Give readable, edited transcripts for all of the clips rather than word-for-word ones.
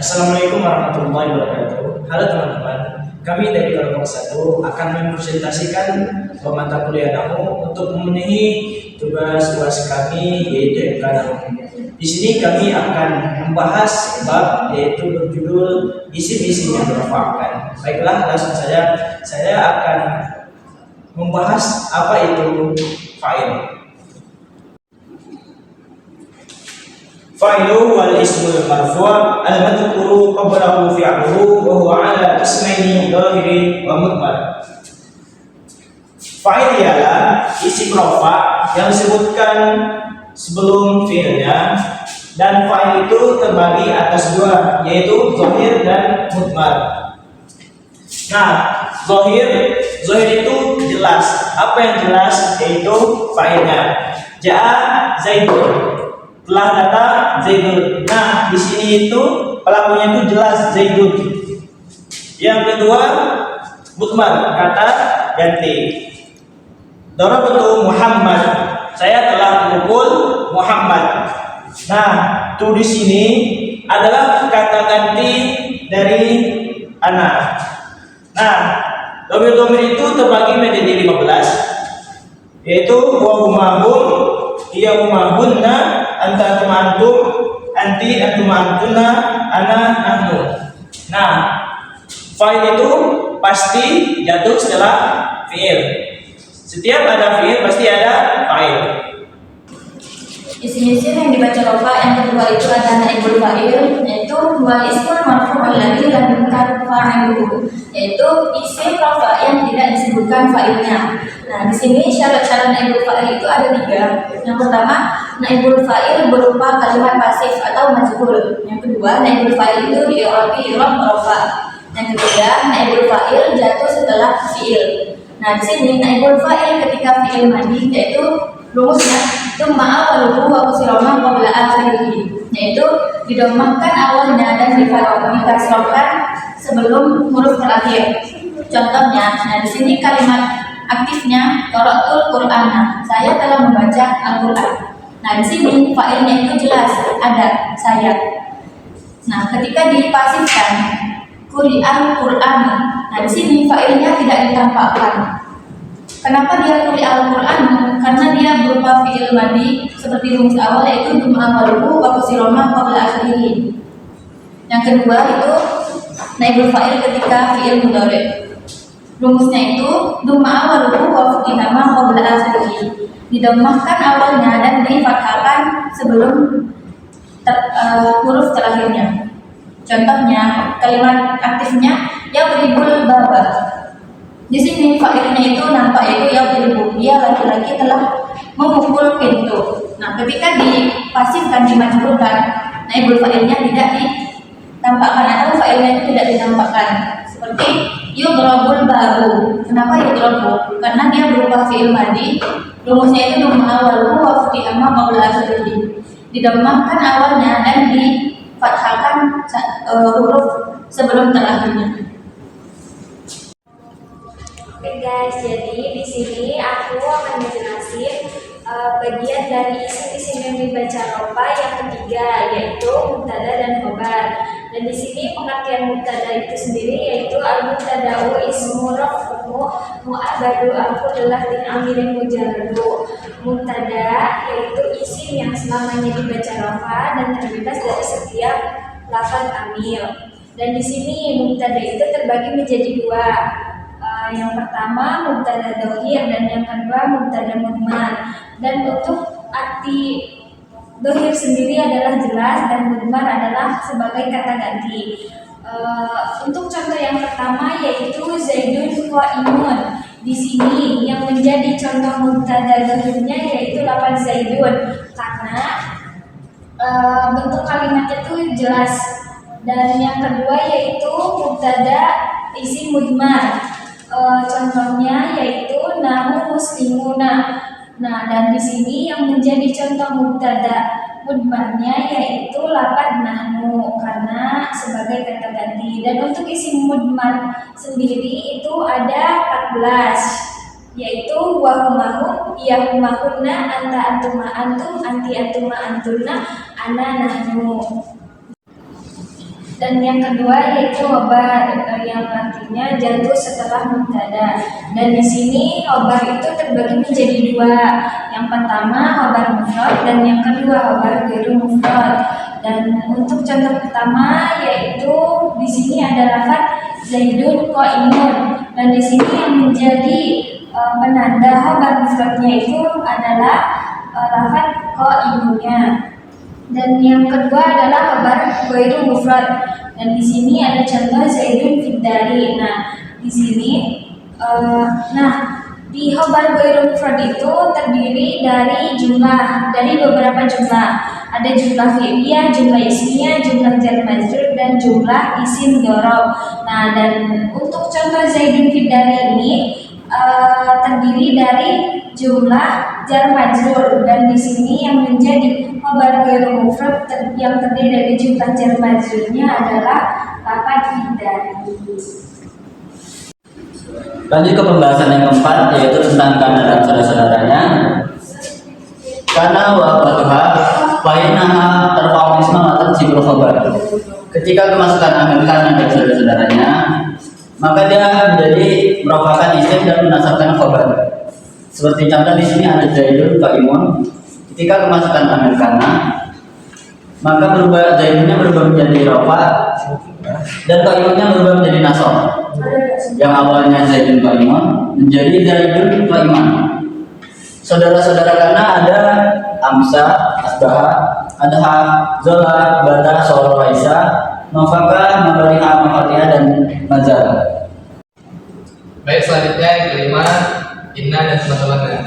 Assalamualaikum warahmatullahi wabarakatuh. Halo teman-teman, kami dari kelompok 1 akan mempresentasikan mata kuliah nahu untuk memenuhi tugas UAS kami yaitu MK Nahu. Di sini kami akan membahas bab yaitu berjudul isim-isim yang dirafa'kan. Baiklah, langsung saja saya akan membahas apa itu fa'il. Fa'ilu wal ismul marfu' al-madhkuru qablahu fi'luhu wa huwa 'ala ismaini dhahiri wa mudmar. Fa'il ialah isim rafa' yang disebutkan sebelum fi'ilnya, dan fa'il itu terbagi atas dua, yaitu zahir dan mudmar. Nah, zahir itu jelas. Apa yang jelas? Yaitu fa'ilnya. Ja'a Zaidun, telah datang Zaidun. Nah, di sini itu pelakunya itu jelas Zaidun. Yang kedua, mudmar, kata ganti. Darabtu Muhammad, saya telah memukul Muhammad. Nah, tuh di sini adalah kata ganti dari ana. Nah, domir-domir itu terbagi menjadi 15, yaitu wa humahum, iya humahunna, anta antum antum, anti antum antuna, ana nahnu. Nah, fa'il itu pasti jatuh setelah fi'il. Setiap ada fi'il pasti ada fa'il. Isim-isim yang dibaca rafa yang kedua itu ada naibul fa'il, yaitu wal ismul marfu' alladzi lam yuzkar fa'iluhu, yaitu isim rafa yang tidak disebutkan fa'ilnya. Nah, di sini syarat-syarat naibul fa'il itu ada 3. Yang pertama, naibul fa'il berupa kalimat pasif atau majhul. Yang kedua, naibul fa'il itu di'irabi i'rab rafa. Yang ketiga, naibul fa'il jatuh setelah fi'il. Nah, di sini naibul fa'il ketika fi'il madhi yaitu rumusnya tsumma awaluhu wa qasirama qabla akhirih, yaitu didomahkan awalnya dan dikasrahkan sebelum huruf terakhir. Contohnya, nah di sini kalimat aktifnya qara'tul Qur'ana, saya telah membaca Al-Qur'an. Nah, di sini fa'ilnya itu jelas ada saya. Nah, ketika dipasifkan quri'al Qur'an, nah di sini fa'ilnya tidak ditampakkan. Kenapa dia quri Al-Qur'an? Karena dia berupa fi'il madhi seperti rumus awal, yaitu dumma awaluhu wa qasirama qabla akhirih. Yang kedua itu naibul fa'il ketika fi'il mudhari. Rumusnya itu dumma awaluhu wa futihama qabla akhirih. Didomahkan awalnya dan difathahkan sebelum huruf terakhirnya. Contohnya kalimat aktifnya yadribul baba. Di sini fa'ilnya itu nampak yaitu yadribu, dia laki-laki telah memukul pintu. Nah, ketika dipasifkan, dimajhulkan, naibul fa'ilnya tidak ditampakkan atau fa'ilnya itu tidak ditampakkan. Seperti yudrabul babu. Kenapa yudrabu? Karena dia berupa fi'il madhi. Rumusnya itu dumma awaluhu wa futihama qabla akhirih. Didomahkan awalnya dan difathahkan huruf sebelum terakhirnya. Oke guys, jadi di sini aku akan menjelasin bagian dari isim-isim yang dibaca rafa yang ketiga, yaitu mubtada dan khobar. Dan di sini pengertian mubtada itu sendiri yaitu al-mubtada'u ismu raf'u mu'abbadu al-qudlah din amirin mujarradu. Mubtada yaitu isim yang selamanya dibaca rafa dan terbebas dari setiap lafaz amil. Dan di sini mubtada itu terbagi menjadi 2. Yang pertama mubtada dhahir dan yang kedua mubtada mudmar. Dan untuk arti dhahir sendiri adalah jelas dan mudmar adalah sebagai kata ganti. Untuk contoh yang pertama yaitu Zaidun qa'imun. Di sini yang menjadi contoh mubtada dhahirnya yaitu lafaz Zaidun karena bentuk kalimatnya itu jelas. Dan yang kedua yaitu mubtada isim mudmar. Contohnya yaitu nahu muslimuna. Nah, dan di sini yang menjadi contoh mubtada mudmarnya yaitu lafaz nahnu karena sebagai kata ganti. Dan untuk isim mudmar sendiri itu ada 14, yaitu wa humahum, ya humahunna, anta antuma antum, anti antuma antuna, ana nahnu. Dan yang kedua yaitu khobar yang artinya jatuh setelah mubtada. Dan di sini khobar itu terbagi menjadi dua. Yang pertama khobar mufrad dan yang kedua khobar ghairu mufrad. Dan untuk contoh pertama yaitu di sini ada lafaz Zaidun qaimun. Dan di sini yang menjadi penanda khobar mufradnya itu adalah lafaz qaimunnya. Dan yang kedua adalah khobar ghairu mufrad. Dan di sini ada contoh Zaidun fiddari. Nah, di sini di khobar ghairu mufrad itu terdiri dari beberapa jumlah. Ada jumlah fi'liyah, jumlah ismiyah, jumlah jar majrur dan jumlah isim dzaraf. Nah, dan untuk contoh Zaidun fiddari ini terdiri dari jumlah jar majrur, dan di sini yang menjadi khobar ghairu mufrad yang terdiri dari jumlah jar majrurnya adalah lafaz fiddari. Lanjut ke pembahasan yang keempat, yaitu tentang kana dan saudara-saudaranya. Kana wa akhwatuha wa innaha tarfa'u isma wa tansibul khabar. Ketika kemasukan amil kana dan saudara-saudaranya, maka dia menjadi merupakan isim dan menasabkan khabar. Seperti contoh di sini ada Zaidun qaimun. Ketika kemasukan amil kana, maka Zaidunnya berubah menjadi rafa dan qaimunnya berubah menjadi nasab. Yang awalnya Zaidun qaimun menjadi Zaidun qaiman. Saudara-saudara kana ada Amsa, Asbaha, Adha, Zola, Bata, Soro, Raisa, Nofaka, Mabariha, Mafatiha, dan Mazal. Baik, selanjutnya yang kelima, inna dan teman-temannya.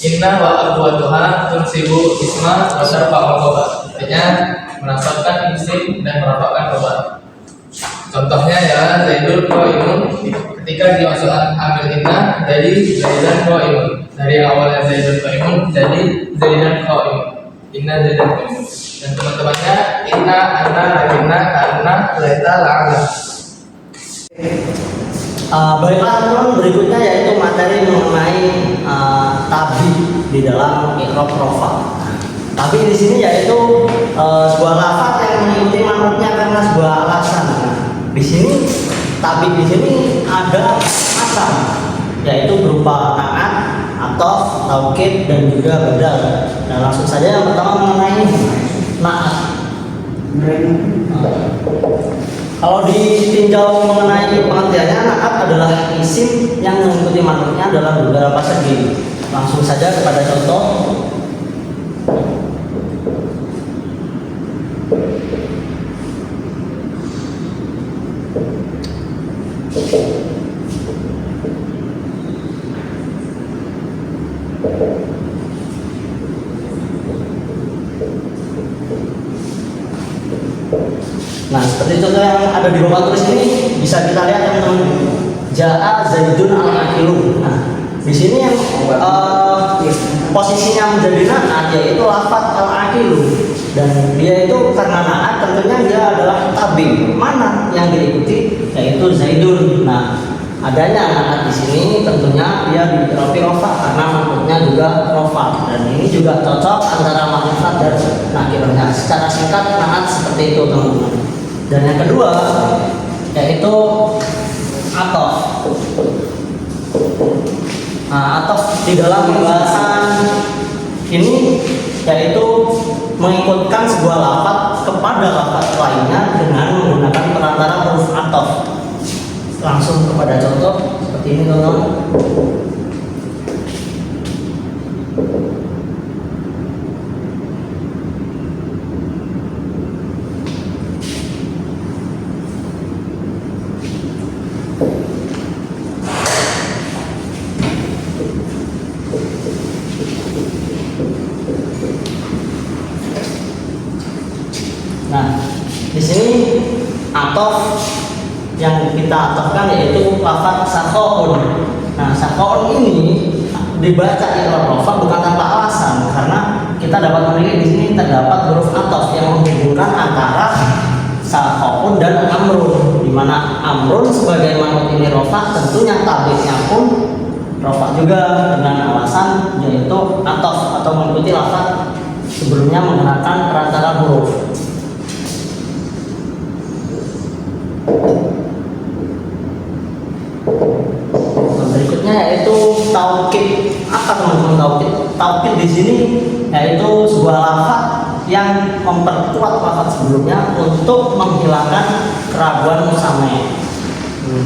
Inna wa akhwatuha tunsibu isma wa tarfa'ul khabar. Artinya menasabkan isim dan merapatkan khabar. Contohnya ya Zaidul qaimun, ketika dimasukkan amil inna jadi Zaidan qaimun. Dari awalnya Zaidul qaimun jadi Zaidan qaimun. Inna Zaidan qaimun. Dan teman-temannya inna, anna, lakinna, karena, leta, la'ala. Baiklah teman-teman, berikutnya yaitu materi mengenai tabi di dalam i'rab rafa. Tabi di sini yaitu sebuah lafaz yang mengikuti manutnya karena sebuah alasan. Di sini tabi di sini ada asal, yaitu berupa naat, atof, taukid dan juga badal. Nah, langsung saja yang pertama mengenai naat. Kalau ditinjau mengenai pengertiannya, naat adalah isim yang mengikuti manutnya dalam beberapa segi. Langsung saja kepada contoh. Nah, seperti contoh yang ada di bawah tulis ini bisa kita lihat teman-teman. Ja'a Zaidun al-Aqilu. Nah, di sini yang posisinya menjadi naat yaitu lafaz al-Aqilu, dan dia itu karena naat tentunya dia adalah tabi. Mana yang diikuti yaitu Zaidun. Nah, adanya naat di sini tentunya dia dirofi rofa karena makhluknya juga rofa, dan ini juga cocok antara makhluk dan nakirnya. Secara singkat naat seperti itu teman-teman. Dan yang kedua yaitu atof. Nah, atof di dalam pembahasan ini yaitu mengikutkan sebuah lafaz kepada lafaz lainnya dengan menggunakan perantara huruf atof. Langsung kepada contoh seperti ini teman-teman. Nah, di sini atof yang kita atofkan yaitu lafaz sakhoun. Nah, sakhoun ini dibaca i'rab rafa bukan tanpa alasan, karena kita dapat melihat di sini terdapat huruf atof yang menghubungkan antara sakhoun dan amrun, di mana amrun sebagai manut ini rafa, tentunya tabiknya pun rafa juga dengan alasan yaitu atof atau mengikuti lafaz sebelumnya menggunakan perantara huruf. yaitu taukid. Apa teman-teman taukid? Taukid di sini yaitu sebuah lafaz yang memperkuat lafaz sebelumnya untuk menghilangkan keraguan musamma.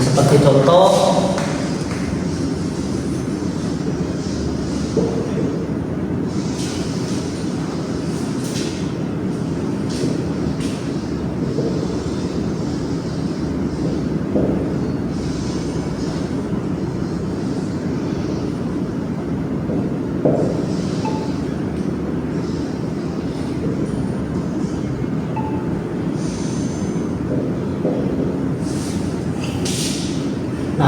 Seperti contoh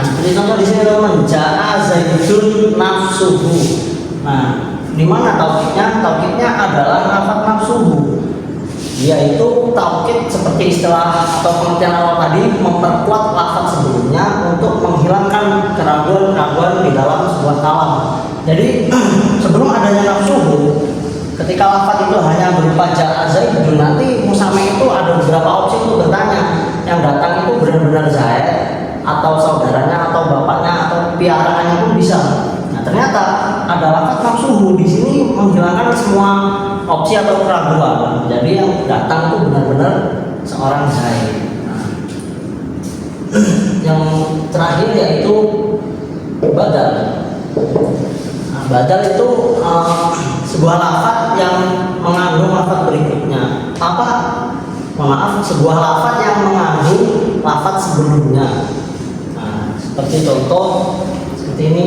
seperti contoh di sini teman-teman, jaa zaidun nafsuhu. Nah, di mana taukidnya? Taukidnya adalah lafaz nafsuhu, yaitu taukid seperti istilah atau pengertian awal tadi memperkuat lafaz sebelumnya untuk menghilangkan keraguan-keraguan di dalam sebuah kalam. Jadi sebelum adanya nafsuhu, ketika lafaz itu hanya berupa jaa zaidun, nanti musamma itu ada beberapa opsi untuk bertanya, yang datang itu benar-benar Zaid atau saudaranya atau bapaknya atau piaraannya pun bisa. Nah, ternyata ada lafaz nafsuhu di sini menghilangkan semua opsi atau keraguan. Jadi yang datang itu benar-benar seorang Zaid. Nah, yang terakhir yaitu badal. Nah, badal itu sebuah lafaz yang mengandung lafaz berikutnya. Apa? Maaf, sebuah lafaz yang mengandung lafaz sebelumnya. Seperti contoh seperti ini.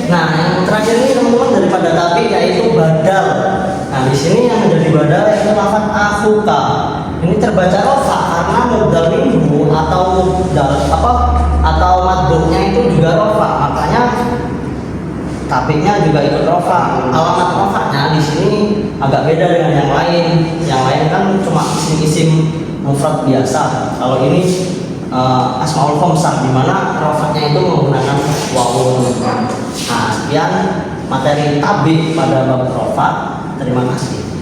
Nah, yang terakhir ini teman-teman daripada tapi yaitu badal. Nah, di sini yang menjadi badal yaitu lafaz akhuka. Ini terbaca rofa karena mubdal minhu atau madhumnya itu juga rofa, makanya tapinya juga ikut rofa. Alamat rofanya di sini agak beda dengan yang lain. Yang lain kan cuma isim-isim mufrad biasa. Kalau ini asmaul khamsah di mana rofanya itu menggunakan wawun. Nah, sekian materi tabi pada bab rofa. Terima kasih.